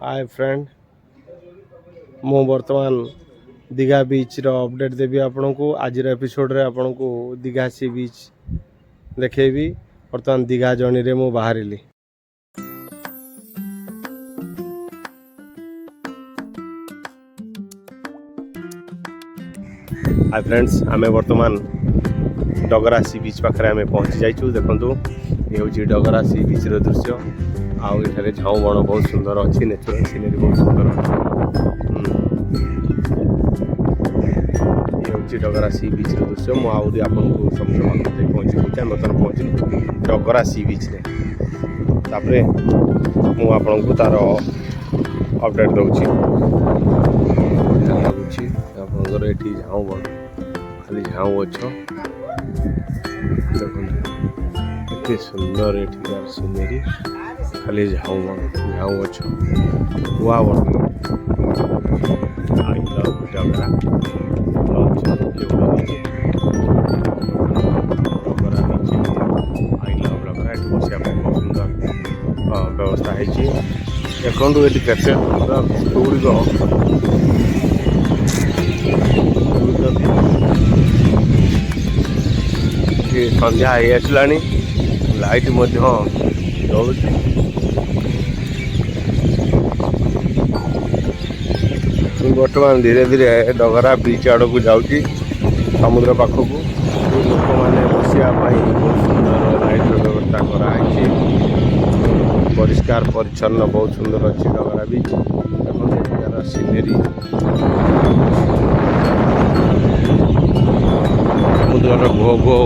Hi friend मु बर्तमान दीघा बीच रो update देवी आपण को आज एपिसोड रे आपण को दीघा सी बीच देखेबी। बर्तमान दीघा जर्नी रे मु बाहरिली। हाय फ्रेंड्स आमे बर्तमान डगरा सी बीच पाखरे आमे पहुंची जाइछु। देखंतु ये होची डगरा सी बीच रो दृश्य। आउ एठारे झाऊ बण बहुत सुंदर अच्छी नेचुरल सीनरी बहुत सुंदर ये होची डगरा सी बीच रो दृश्य। मु आउरी आपन को समुद्र पाखरे पहुंची बर्तमान पहुंची डगरा सी बीच रे। तापरे मु आपन को तार अपडेट दउची। लाଗୁଛି ଆପଣଙ୍କର ଏଠି ଝାଉଁ ବଣ ଖାଲି ଝାଉଁ ଗଛ ଦେଖନ୍ତୁ କେତେ ସୁନ୍ଦର ଏଠିକାର ସିନେରୀ। ଖାଲି ଝାଉଁ ବଣ ଝାଉଁ ଗଛ କୁଆ ବଣ ଆଇ ଲଭ୍ ଡଗରା ଲଞ୍ଚ କେଉଁଟା ହେଇଛି ଡଗରା ହେଇଛି ଆଇ ଲଭ୍ ଡଗରା। ଏଠି ବସିବା ପାଇଁ ବହୁତ ସୁନ୍ଦର ବ୍ୟବସ୍ଥା ହେଇଛି। ଦେଖନ୍ତୁ ଏଠି କେତେ ସୁନ୍ଦର ଗୁଡ଼ିକ ସନ୍ଧ୍ୟା ହେଇ ଆସିଲାଣି ଲାଇଟ୍ ମଧ୍ୟ ଜଳୁଛି। ବର୍ତ୍ତମାନ ଧୀରେ ଧୀରେ ଡଗରା ବିଚ୍ ଆଡ଼କୁ ଯାଉଛି ସମୁଦ୍ର ପାଖକୁ। ଲୋକମାନେ ବସିବା ପାଇଁ ବହୁତ ସୁନ୍ଦର ଲାଇଟ୍ର ବ୍ୟବସ୍ଥା କରାହେଇଛି। ପରିଷ୍କାର ପରିଚ୍ଛନ୍ନ ବହୁତ ସୁନ୍ଦର ଅଛି ଡଗରା ବିଚ୍। ଦେଖନ୍ତୁ ଏଠିକାର ସିନେରୀ ସମୁଦ୍ରର ଘୋ ଘୋ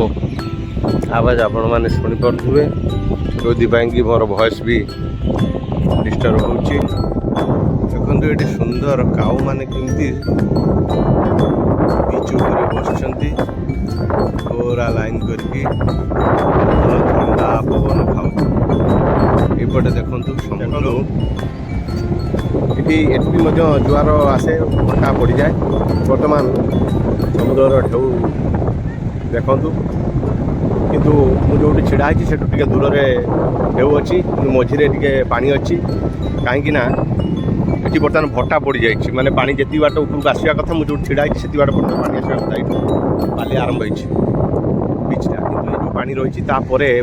आवाज आपण मैंने शुणी पारे जो कि मोर वॉइस भी डिस्टर्ब होची। देखो ये सुंदर काऊ मैंने केमती बीच ऊपर बसचंती पूरा लाइन करके ठंडा पवन खाऊ। एपटे देखंतु समुद्र ये जुआर आसे भट्टा पड़ जाए। बर्तमान समुद्र ढेउ देखंतु किंतु मु जो छिड़ा है से दूर से ढेउ अच्छी मझे टे पानी अच्छी कहीं ये बर्तमान भट्टा पड़ जाए। माने पानी जी बाट उपरको आसवा कथा मुझे छिड़ा है से बाट पानी आसवा कथा ये बाली आरंभ होती बीचटा कि जो पानी रही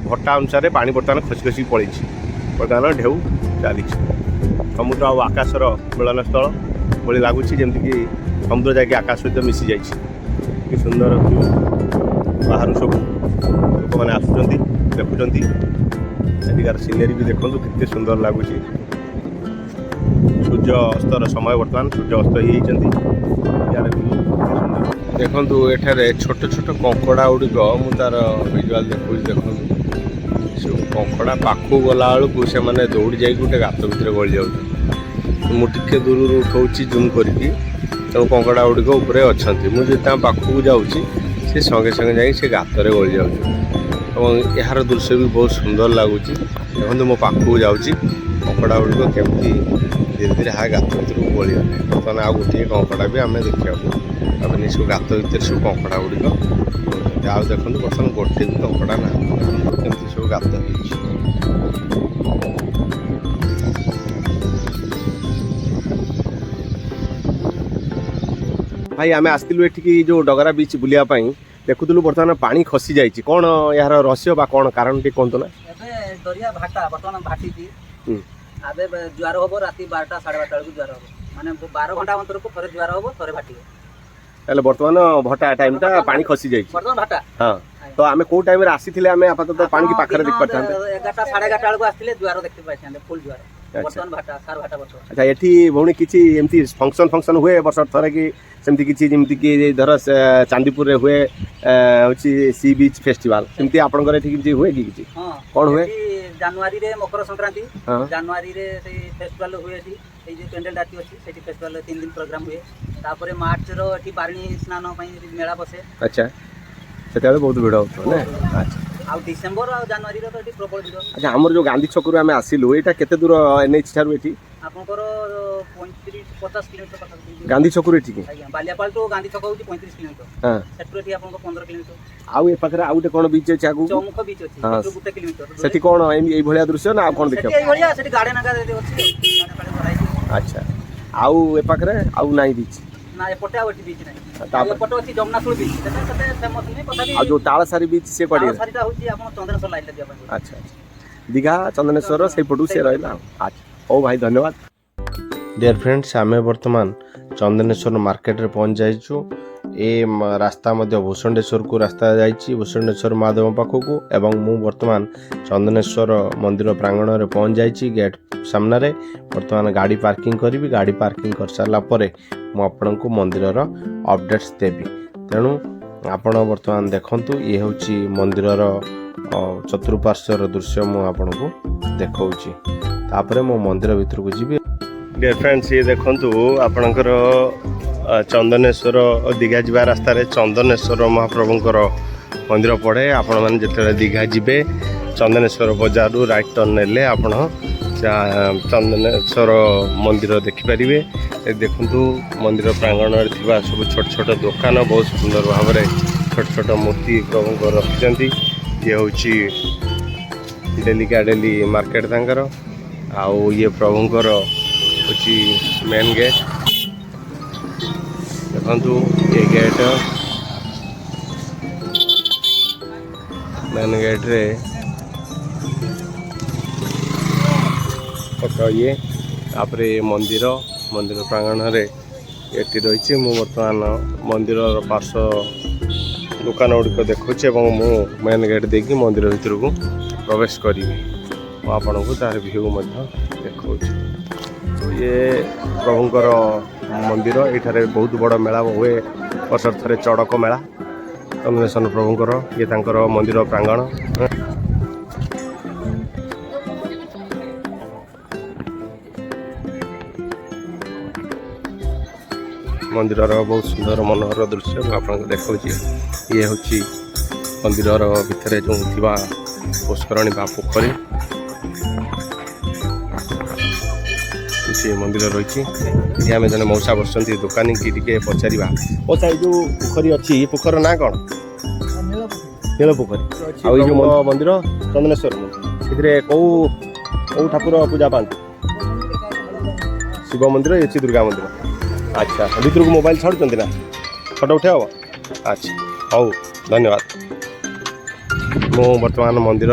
भट्टा अनुसार पानी बर्तमान खसी खसी पड़े। बर्तमान ढेउ चली समुद्र और आकाशर मिलन स्थल भाई लगुच जमीक समुद्र जाकि आकाश सहित मिसी जाए। सुंदर व्यू बाहर सब लोक मैंने आसुँच देखुं एटिकार सिनेरी भी देखूँ कितने सुंदर लगुच। सूर्य अस्तर समय बर्तमान सूर्य अस्त हो देखूँ एठारे छोट छोट कंकड़ा गुड़िक मुझार विजुआल देखुँ। देखूँ सब कंकड़ा पाखु गला बेलू से मैंने दौड़ी जा गोटे गात भितर गली जाऊँ। मुझे दूर उठाऊँ जूम करके कंकड़ा गुड़िक उपरे अच्छा मुझे पाखक जाऊँगी से संगे संगे जा गातर गली जाऊँ। यार दृश्य भी बहुत सुंदर लगुच। देखो मो पाखक जाऊँगी कंकड़ा गुड़िक केमती धीरे धीरे हाँ गात भर गली गले। बर्तमान आउ गोटे कंकड़ा भी आम देखा अपने सब गात भर सब कंकड़ा गुड़िक आउ देखो बर्तमान गोटे भी कंकड़ा ना केमती सब गात हो। भाई आम आसलु एठिकी जो डगरा बीच बुलिया देखुलु बर्तमान पानी खसी जाइए कौन यार रहस्य बा कौन कारण टी कहतु ना। दरिया भाटा बर्तमान भाटी आबे जुआर हम राति 12टा 12:30 बेलू जुआर हम माने 12 घंटा अंतर को थरे जुआर हम थरे भाटी हेले बर्तमान भटा टाइम टा पानी खसी जाइए बर्तमान भाटा। हां तो आमे को टाइम रे आसीथिले आमे आपातत पानी की पाखरे देख पाथांते 11टा 11:30 बेलू आसीथिले जुआर देखि पाइछांते फुल जुआर। बर्तमान भाटा सार भाटा बर्तमान। अच्छा एठी भौणी किछि एमती फंक्शन हुए वर्ष थरे की सेमती किछि जेमती की धर चांदीपुर रे हुए होची सी बीच फेस्टिवल सेमती आपनकर एठी किछि हुए की किछि कोन हुए जनवरी रे मकर संक्रांति जनवरी रे से फेस्टिवल हुए एठी ए जे पेंडल डाटी अछि सेठी फेस्टिवल 3 दिन प्रोग्राम हुए। तापरे मार्च रो एठी बारणी स्नान पई मेला बसे। अच्छा सेते बहुत भिड़ होतो ने। अच्छा आ डिसेंबर आ जनवरी रो तो एठी प्रबल भिड़। अच्छा हमर जो गांधी चौक रो आमे आसिलु एटा केते दूर एनएच थारु एठी आपनकर 35-50 किलोमीटर कथा गांधी चौक रो एठी की आज्ञा बालियापाल तो गांधी चौक होची 35 किलोमीटर। हां सेटरो एठी आपनकर 15 किलोमीटर। आउ ए पाखरे आउ ते कोन बीच अछि आगु चौमुख बीच अछि सेटरो 1 किलोमीटर। सेठी कोन एई भलिया दृश्य ना कोन देखियो एई भलिया सेठी गार्डन आगा अछि गार्डन काले कराई। ଆଚ୍ଛା ଆଉ ଏ ପାଖରେ ଆଉ ନାହିଁ ବିଚ୍ ନା ଏପଟେ ଆଉ ଏଠି ବିଚ୍ ନାହିଁ ତାପରେ ଏପଟେ ଅଛି ଯମୁନାଶୁଳ ବିଚ୍ ସେଟା ସେତେ ଫେମସ୍ ନୁହେଁ ତଥାପି ଆଉ ଯୋଉ ତାଳସାରୀ ବିଚ୍ ସେ କୁଆଡ଼େ ତାଳସାରୀଟା ହେଉଛି ଆପଣ ଚନ୍ଦ୍ରେଶ୍ୱର ଲାଇନ୍ରେ ଯିବା ପାଇଁ ଆଚ୍ଛା ଆଚ୍ଛା ଦୀଘା ଚନ୍ଦନେଶ୍ୱର ସେଇପଟୁ ସେ ରହିଲା ଆଉ ଆଚ୍ଛା ହଉ ଭାଇ ଧନ୍ୟବାଦ डियर फ्रेंड्स आम बर्तमान चंदनेश्वर मार्केट रे पहुंच जाइछु ए रास्ता मध्य भूषणेश्वर को रास्ता जाइछि भूषणेश्वर महादेव पाखक को एवं मु वर्तमान चंदनेश्वर मंदिर प्रांगण रे पहुंच जाइछि गेट सामने रे वर्तमान गाड़ी पार्किंग करी गाड़ी पार्किंग कर सारा परे मु आपनको मंदिर रो अपडेट्स देबी तेणु आपण वर्तमान देखंतु ये होछि मंदिर रो चतुर्पार्श्वर दृश्य मु आपनको देखौछि तापरे मो मंदिर भीतर को जीवी डियर फ्रेंड्स ये देखंतु आपणकर चंदनेश्वर दीघा जा रास्ता चंदनेश्वर महाप्रभुंकर मंदिर पड़े आपण मैंने जिते दीघा जीवे चंदनेश्वर बजार राइट टर्न नेले आपण चंदनेश्वर मंदिर देखिपारे देखु मंदिर प्रांगण सब छोट छोट दुकान बहुत सुंदर भाव में छोट छोट मूर्ति प्रभुंकर रखिंट ये हूँ डेलिका डेली मार्केट तांकर आउ ये प्रभुंकर होची मेन गेट देखु ये गेट मेन गेट रे फोटो ये तापरे मंदिर मंदिर प्रांगण रे एटी रही मु बर्तमान मंदिर पार्श्व दुकान गुड़िक देखुचे मु मेन गेट देखी मंदिर भीतर को प्रवेश करी आपन को तार व्यू देखा ये प्रभुंकर मंदिर ये बहुत बड़ मेला हुए वर्ष थे चड़क मेला चंदनेश्वर प्रभुंकर ये तांकर मंदिर प्रांगण मंदिर बहुत सुंदर मनोहर दृश्य आपको देखा ये हूँ मंदिर भितर जो पुष्करणी बा पोखरी मंदिर रही आम जन मौसा बसुँच दुकानी की पचार मौसा जो पोखरी अच्छी पोखर ना कौन नील पोखरी आ मंदिर चंदनेश्वर मंदिर कौ ठाकुर पूजा पाती शिव मंदिर ये दुर्गा मंदिर अच्छा भीतर को मोबाइल छाड़ुं ना फोटो उठे हम अच्छा हौ धन्यवाद मु बर्तमान मंदिर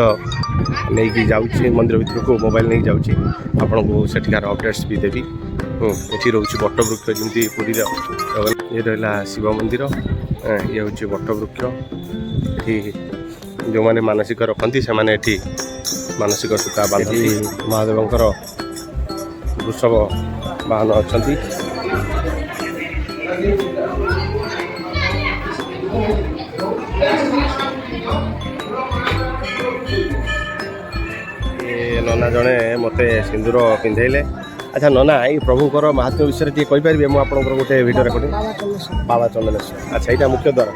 नहीं कि जाऊँगी मंदिर भीतर को मोबाइल नहीं जाऊँगी आपन को सेठिकार अपडेट्स भी देवी ये रोचे बटवृक्ष जमी पुरी ये रहा शिव मंदिर ये हूँ बटवृक्ष ये जो मैंने मानसिक रखती से मैंने मानसिक सूता बांधती महादेवंकर वृषभ वाहन अच्छा नना जड़े मत सिंदूर पिंधेले अच्छा नना ये प्रभुंर महात्म्य विषय टी कहींपारे मुझे आप गोटे भिडियो रेकर्डिंग बाबा चंदनेश्वर अच्छा यहाँ मुख्य द्वार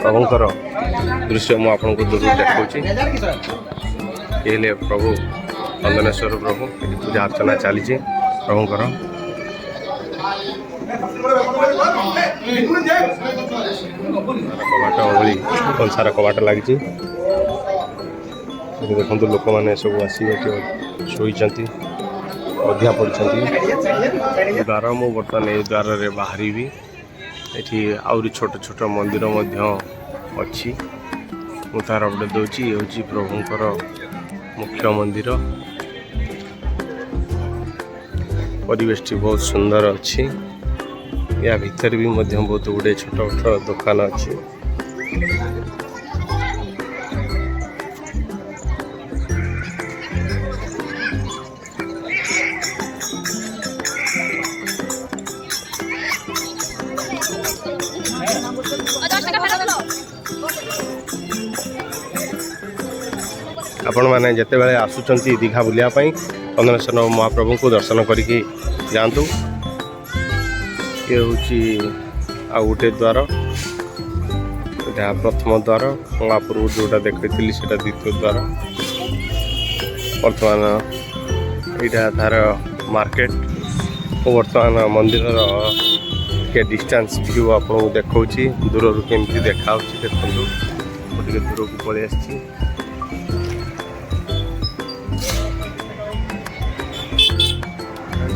प्रभुंर दृश्य मुझे दूर देखा ये प्रभु चंदनेश्वर प्रभु पूजा अर्चना चली प्रभुंर कबाट भली कंसार कबाट लगी देखो लोक मैंने सब आसी शोई अधिया पड़ती द्वार मु बर्तमान ये द्वार रे बाहरी ये आउरी छोट छोट मंदिर अच्छी तार अपडेट दूसरी ये हूँ प्रभुंर मुख्य मंदिर परिवेश बहुत सुंदर अच्छी या भीतर भी बहुत गुड़े छोट छोट दुकान अच्छी आपण मैंने जिते बड़े आसुंच दीघा बुलायापाई चंदनेश्वर महाप्रभु को दर्शन करके जातु ये हूँ आ गोटे द्वार यहाँ प्रथम द्वार महापूर्व जोटा देखी से द्वितीय द्वार बर्तमान यहाँ तार मार्केट बर्तमान मंदिर के डिस्टेंस व्यू आपको देखा दूर केमती देखा देखो गोटे दूर को पलि आसी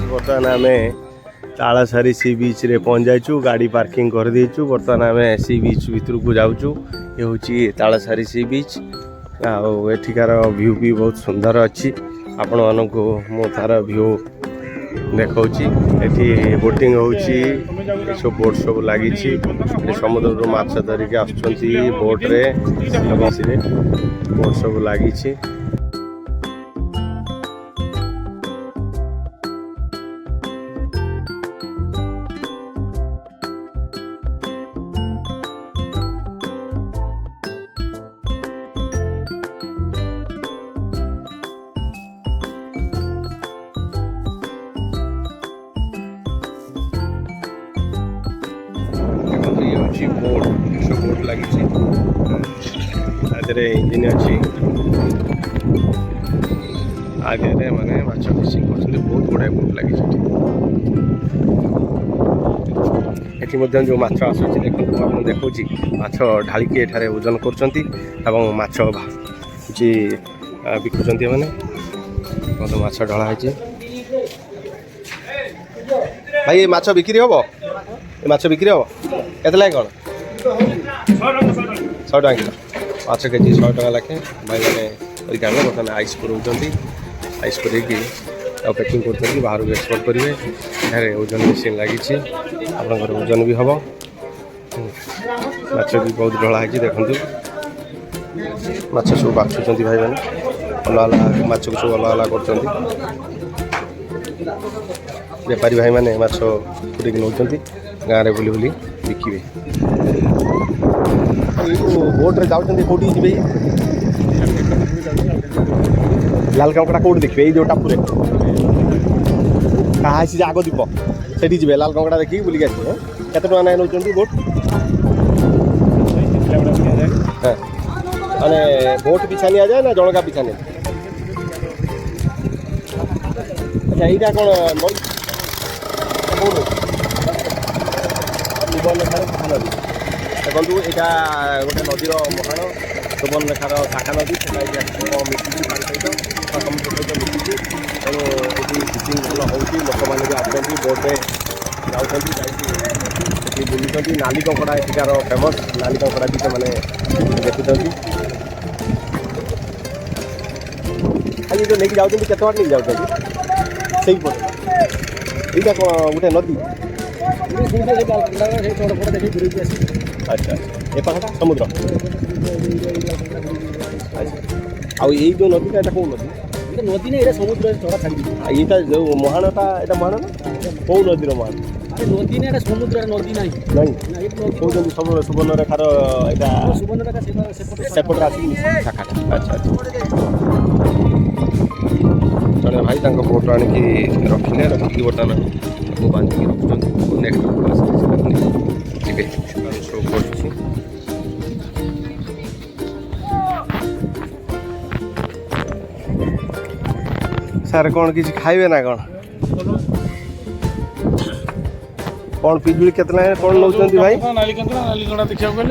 बर्तमान आम तालसारी सी बीच रे पहुँच जाइचु गाड़ी पार्किंग कर देचु बर्तमान आम सी बीच भीतर को जाऊँ ये हूँ तालसारी सी बीच आठिकार व्यू भी बहुत सुंदर अच्छी आपण मानक मु तार व्यू देखौची एठी बोटिंग होची सब बोट सब लगी समुद्र माछ धरिक आसुचंती बोट रे बोट सब लगी बोट सब बोट लगी इंजिन अच्छी आगे माने माछ फिशिंग कर बहुत बड़ा बोट लगी जो माछ आसूँ देखो आप देखा माछ ढालिकी एठारे ओजन कर माछ बिकुंट मैंने बहुत माछ ढला है भाई माछ बिक्री हम माछ बिक्री हम के कौन 100 टका किलो माछ केजी 100 टका लाखे भाई मैंने आने बर्तमान आइस कर आइस कर पैकिंग कर बाहर को एक्सपोर्ट करेंगे यहाँ ओजन मेसीन लगी आपंकर ओजन भी हम माछ भी बहुत ढला है देखूँ माछ सब बाछुंट भाई मैंने अलग अलग माछ को सब अलग अलग कर बेपारी भाई मैंने माछ फुटिक नौ गाँव में बुली बुली बिकिबे बोट रे जाऊँ कौटी जी लाल कंकड़ा कौट देखिए ये जो टापुरे कहा आग दीप से जी लाल कंकड़ा देखिए बुलिक आसवे केते टका नौ बोट हाँ माने बोट पिछा नि जाए ना जनका पिछा नि अच्छा यहाँ कौन सुवर्णरेखार नदी देखो यहाँ गोटे नदीर महाण सुवर्णरेखार शाखा नदी मिशी पानी सहित समुद्र सहित मिशी तेणु ये फिशिंग भल हो लोक मैंने भी आसती बोटे जाती बुलूँ नाली कंकड़ा एଠିकार फेमस नाली कंकड़ा भी से देखुं खाली जो लेकिन जाऊँ केत बार नहीं जाऊँ से यहाँ कौन गोटे नदी अच्छा ए पाखा समुद्र आउ ये जो नदी का कौन नदी नदी नहीं समुद्र चढ़ा छाड़ी ये जो महाणटा यहाँ महाण ना कौ नदीर महाण नदी नहीं समुद्र नदी नहीं कौन सब सुवर्णरेखार यहाँ सुवर्णरेखा सेपटे आसिक शाखा अच्छा जड़े भाई बोट आणिकी रखिले रखिकी बर्तमान को बांधिकी रखुच्च नेक्स्ट शो कर सार कौन किसी खाइबे ना कौन पिजुली केतना कौन नौ भाई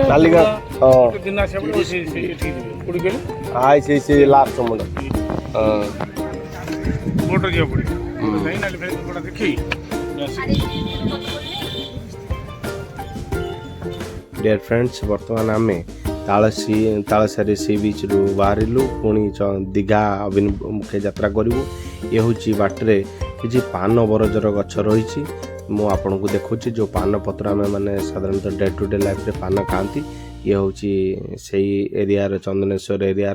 नाली हाई से लास्ट समुद्र डियर फ्रेंड्स बर्तमान आम तालसारी सी बीच रू बाहरिलु पुणी दीघा अभिमुखे यात्रा करूँ ये हूँ बाटरे कि पान बरजर गछ रही मु आपन को देखुची जो पान पत्र आम मैंने साधारणतः डे टू डे लाइफ रे पान खाती ये हूँ से एरिया चंदनेश्वर एरिया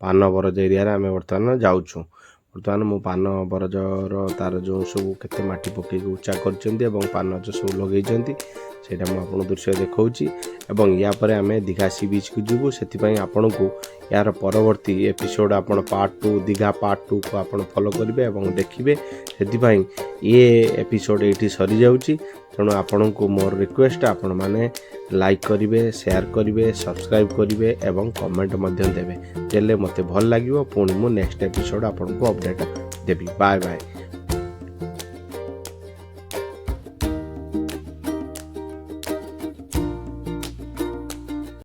पान बरज एरिया आम बर्तमान जाऊँ बर्तमान मो पान बरजर तार जो सब केते माटी पकई उच्चा कर पान जो सब लगे से मुझे दृश्य देखी और यापर आम दीघा सी बीच को जीवु से आपण को यार परवर्ती एपिसोड आपण पार्ट 2 दीघा पार्ट 2 को आपण फॉलो करेंगे और देखिए से ये एपिसोड ये सरी जाऊँगी तेणु आपण को मोर रिक्वेस्ट आपण मैंने लाइक करेंगे शेयर करेंगे सब्सक्राइब करेंगे और कमेंट देवे तेले मते भल लगे पुणी मु नेक्स्ट एपिसोड आपण को अपडेट देवी बाय बाय।